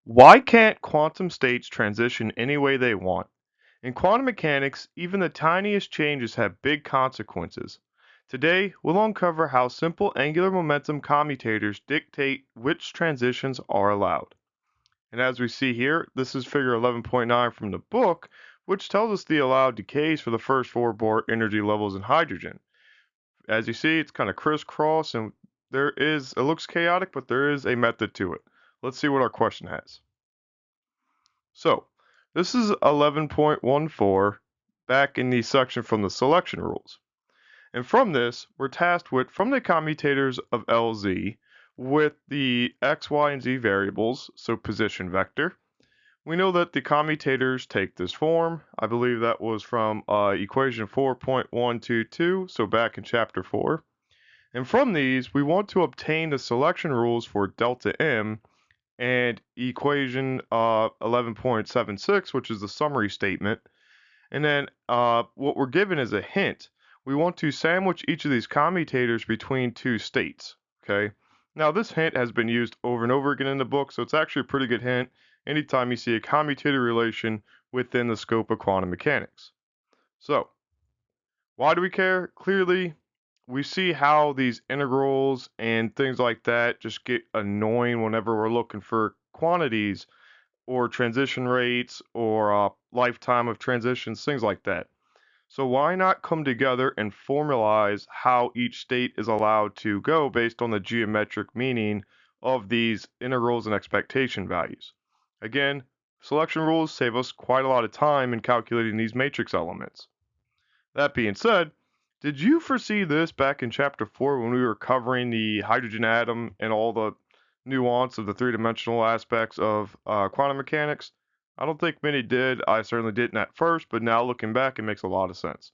Why can't quantum states transition any way they want? In quantum mechanics, even the tiniest changes have big consequences. Today, we'll uncover how simple angular momentum commutators dictate which transitions are allowed. And as we see here, this is figure 11.9 from the book, which tells us the allowed decays for the first four Bohr energy levels in hydrogen. As you see, it's kind of crisscross and it looks chaotic, but there is a method to it. Let's see what our question has. So, this is 11.14 back in the section from the selection rules. And from this, we're tasked with, from the commutators of LZ, with the x, y, and z variables, so position vector. We know that the commutators take this form. I believe that was from equation 4.122, so back in chapter 4. And from these, we want to obtain the selection rules for delta M and equation 11.76, which is the summary statement. And then what we're given is a hint. We want to sandwich each of these commutators between two states, okay? Now this hint has been used over and over again in the book, so it's actually a pretty good hint anytime you see a commutator relation within the scope of quantum mechanics. So, why do we care? Clearly, we see how these integrals and things like that just get annoying whenever we're looking for quantities or transition rates or lifetime of transitions, things like that. So why not come together and formalize how each state is allowed to go based on the geometric meaning of these integrals and expectation values? Again, selection rules save us quite a lot of time in calculating these matrix elements. That being said, did you foresee this back in chapter 4 when we were covering the hydrogen atom and all the nuance of the three-dimensional aspects of quantum mechanics? I don't think many did. I certainly didn't at first, but now looking back, it makes a lot of sense.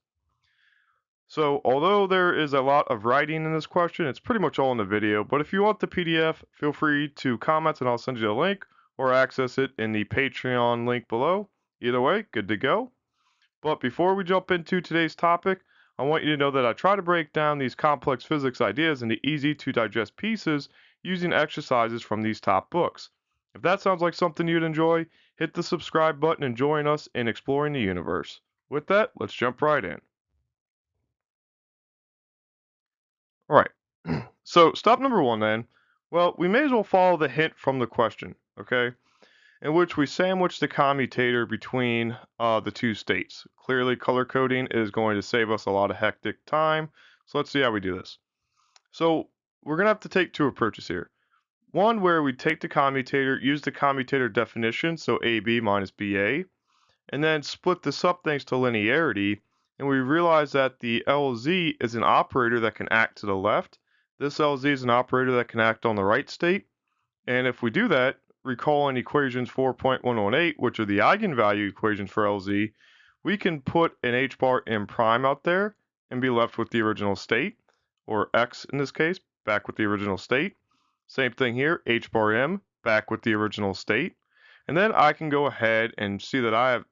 So, although there is a lot of writing in this question, it's pretty much all in the video, but if you want the PDF, feel free to comment and I'll send you a link or access it in the Patreon link below. Either way, good to go. But before we jump into today's topic, I want you to know that I try to break down these complex physics ideas into easy to digest pieces using exercises from these top books. If that sounds like something you'd enjoy, hit the subscribe button and join us in exploring the universe. With that, let's jump right in. All right. So, stop number one then. Well, we may as well follow the hint from the question, okay? In which we sandwich the commutator between the two states. Clearly, color coding is going to save us a lot of hectic time. So let's see how we do this. So we're going to have to take two approaches here. One where we take the commutator, use the commutator definition, so AB minus BA, and then split this up thanks to linearity, and we realize that the LZ is an operator that can act to the left. This LZ is an operator that can act on the right state. And if we do that, recalling equations 4.118, which are the eigenvalue equations for LZ, we can put an h bar m prime out there and be left with the original state, or x in this case, back with the original state. Same thing here, h bar m, back with the original state. And then I can go ahead and see that I have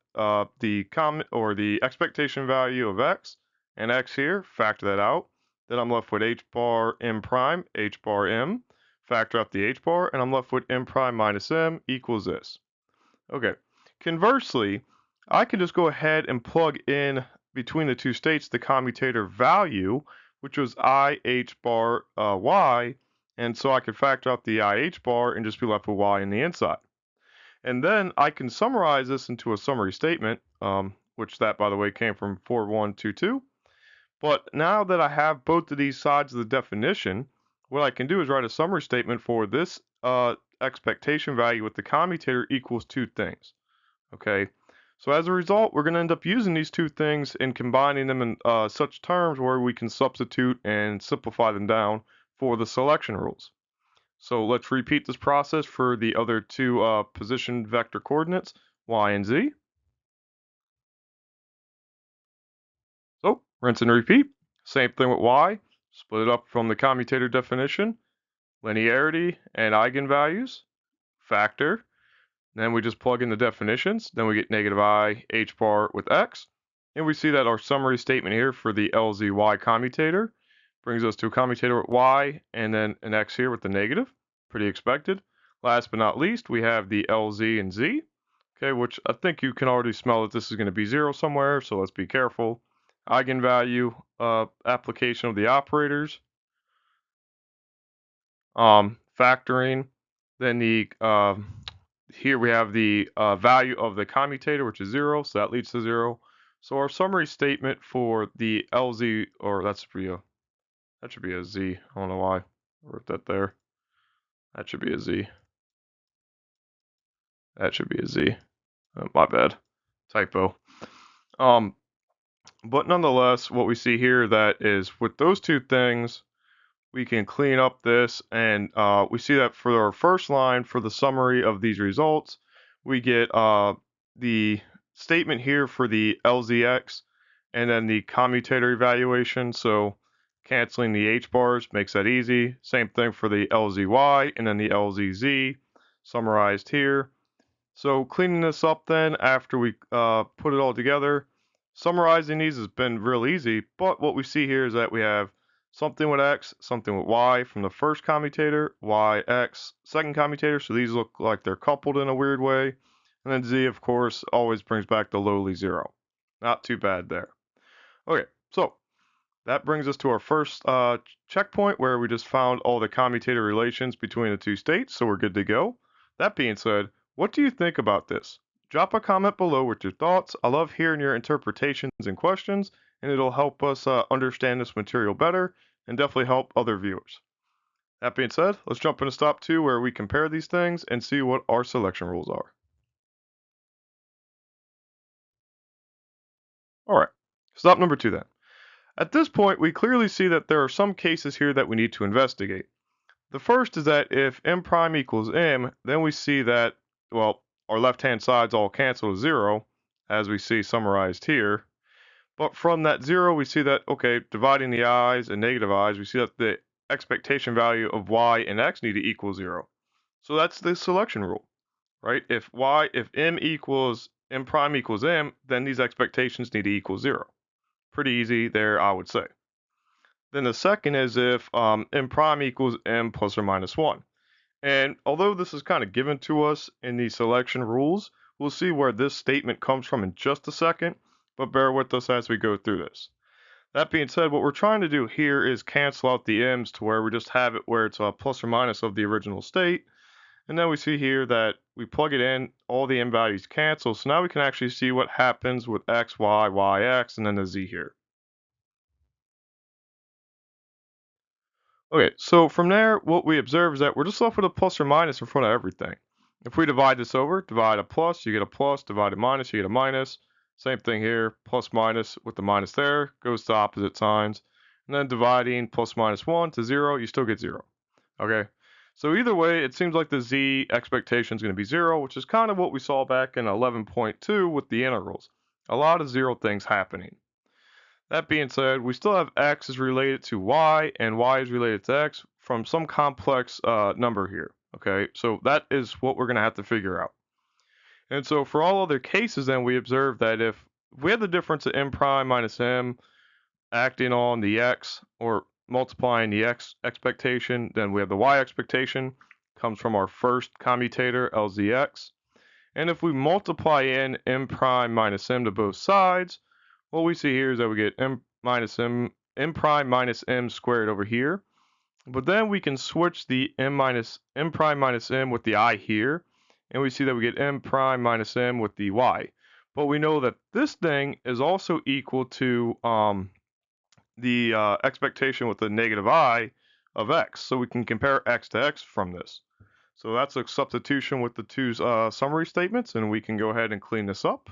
the expectation value of x and x here, factor that out. Then I'm left with h bar m prime, h bar m, factor out the h bar, and I'm left with m prime minus m equals this. Okay, conversely, I can just go ahead and plug in between the two states the commutator value, which was I h bar y, and so I could factor out the I h bar and just be left with y in the inside. And then I can summarize this into a summary statement, which that, by the way, came from 4122. But now that I have both of these sides of the definition, what I can do is write a summary statement for this expectation value with the commutator equals two things. Okay, so as a result, we're going to end up using these two things and combining them in such terms where we can substitute and simplify them down for the selection rules. So let's repeat this process for the other two position vector coordinates, y and z. So rinse and repeat. Same thing with y. Split it up from the commutator definition, linearity and eigenvalues, factor. Then we just plug in the definitions. Then we get negative I h bar with x. And we see that our summary statement here for the LZY commutator brings us to a commutator with y and then an x here with the negative. Pretty expected. Last but not least, we have the LZ and Z, okay, which I think you can already smell that this is going to be 0 somewhere, so let's be careful. Eigenvalue application of the operators, factoring, then here we have the value of the commutator, which is 0, so that leads to 0. So our summary statement for the LZ, or that should be a Z. I don't know why I wrote that there. That should be a Z. That should be a Z. My bad. Typo. But nonetheless, what we see here that is with those two things, we can clean up this, and we see that for our first line for the summary of these results, we get the statement here for the LZX and then the commutator evaluation. So canceling the H bars makes that easy. Same thing for the LZY and then the LZZ summarized here. So cleaning this up then after we put it all together, summarizing these has been real easy, but what we see here is that we have something with X, something with Y from the first commutator, Y, X, second commutator, so these look like they're coupled in a weird way, and then Z, of course, always brings back the lowly 0. Not too bad there. Okay, so that brings us to our first checkpoint where we just found all the commutator relations between the two states, so we're good to go. That being said, what do you think about this? Drop a comment below with your thoughts. I love hearing your interpretations and questions, and it'll help us understand this material better and definitely help other viewers. That being said, let's jump into stop 2 where we compare these things and see what our selection rules are. Alright, stop number 2 then. At this point, we clearly see that there are some cases here that we need to investigate. The first is that if m prime equals m, then we see that, well, our left-hand sides all cancel to 0, as we see summarized here. But from that 0, we see that, okay, dividing the i's and negative i's, we see that the expectation value of y and x need to equal 0. So that's the selection rule, right? If m prime equals m, then these expectations need to equal 0. Pretty easy there, I would say. Then the second is if m prime equals m plus or minus 1. And although this is kind of given to us in the selection rules, we'll see where this statement comes from in just a second, but bear with us as we go through this. That being said, what we're trying to do here is cancel out the m's to where we just have it where it's a plus or minus of the original state. And then we see here that we plug it in, all the m values cancel, so now we can actually see what happens with x, y, y, x, and then the z here. Okay, so from there, what we observe is that we're just left with a plus or minus in front of everything. If we divide this over, divide a plus, you get a plus, divide a minus, you get a minus. Same thing here, plus minus with the minus there, goes to opposite signs. And then dividing plus minus 1 to 0, you still get 0. Okay, so either way, it seems like the z expectation is going to be 0, which is kind of what we saw back in 11.2 with the integrals. A lot of 0 things happening. That being said, we still have x is related to y and y is related to x from some complex number here, okay? So that is what we're going to have to figure out. And so for all other cases, then we observe that if we have the difference of m prime minus m acting on the x or multiplying the x expectation, then we have the y expectation comes from our first commutator, LZX. And if we multiply in m prime minus m to both sides, what we see here is that we get m prime minus m squared over here. But then we can switch the m prime minus m with the I here, and we see that we get m prime minus m with the y. But we know that this thing is also equal to the expectation with the negative I of x. So we can compare x to x from this. So that's a substitution with the two summary statements, and we can go ahead and clean this up.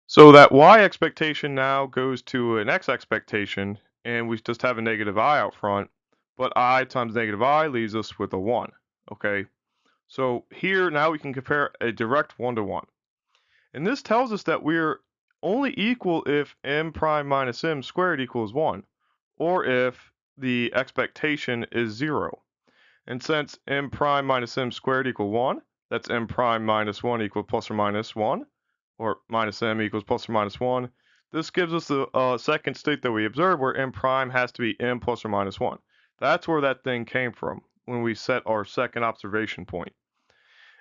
So that y expectation now goes to an x expectation, and we just have a negative I out front, but I times negative I leaves us with a 1, okay? So here now we can compare a direct 1-to-1. And this tells us that we're only equal if m prime minus m squared equals 1, or if the expectation is 0. And since m prime minus m squared equal 1, that's m prime minus 1 equal plus or minus 1, or minus m equals plus or minus 1. This gives us the second state that we observe where m prime has to be m plus or minus 1. That's where that thing came from when we set our second observation point.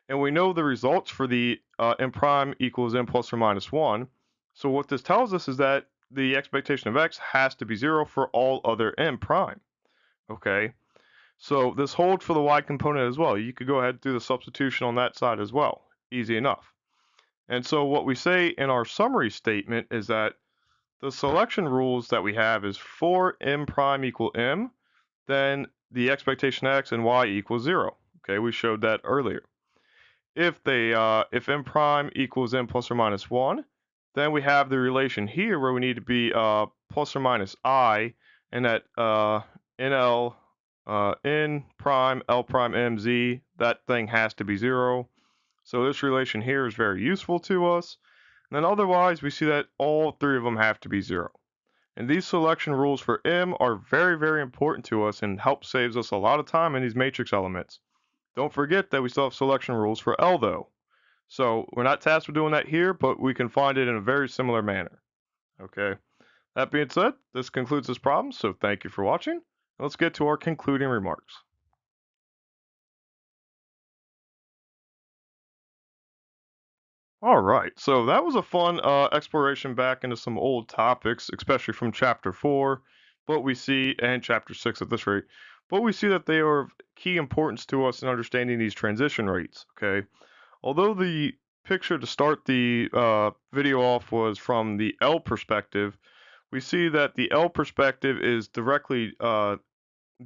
And we know the results for the m prime equals n plus or minus 1. So what this tells us is that the expectation of x has to be 0 for all other m prime. Okay, so this holds for the y component as well. You could go ahead and do the substitution on that side as well. Easy enough. And so what we say in our summary statement is that the selection rules that we have is for m prime equal m, then the expectation x and y equals 0. Okay, we showed that earlier. If m prime equals n plus or minus 1, then we have the relation here where we need to be plus or minus I, and that nl n prime l prime mz, that thing has to be 0. So this relation here is very useful to us. And then otherwise, we see that all three of them have to be 0. And these selection rules for m are very, very important to us and help saves us a lot of time in these matrix elements. Don't forget that we still have selection rules for L though. So we're not tasked with doing that here, but we can find it in a very similar manner. Okay. That being said, this concludes this problem, so thank you for watching. Let's get to our concluding remarks. All right, so that was a fun exploration back into some old topics, especially from chapter 4, but we see, and chapter 6 at this rate, but we see that they are of key importance to us in understanding these transition rates, okay? Although the picture to start the video off was from the L perspective, we see that the L perspective is directly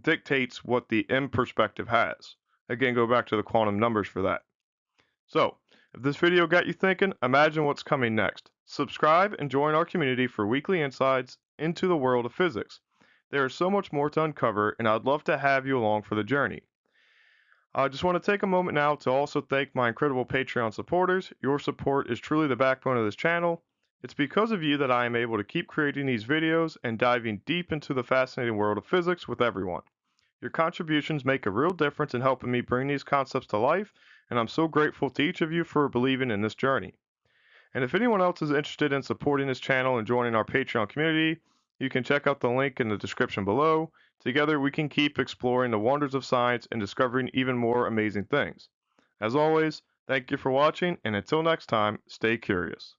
dictates what the M perspective has. Again, go back to the quantum numbers for that. So, if this video got you thinking, imagine what's coming next. Subscribe and join our community for weekly insights into the world of physics. There is so much more to uncover, and I'd love to have you along for the journey. I just want to take a moment now to also thank my incredible Patreon supporters. Your support is truly the backbone of this channel. It's because of you that I am able to keep creating these videos and diving deep into the fascinating world of physics with everyone. Your contributions make a real difference in helping me bring these concepts to life, and I'm so grateful to each of you for believing in this journey. And if anyone else is interested in supporting this channel and joining our Patreon community, you can check out the link in the description below. Together we can keep exploring the wonders of science and discovering even more amazing things. As always, thank you for watching, and until next time, stay curious.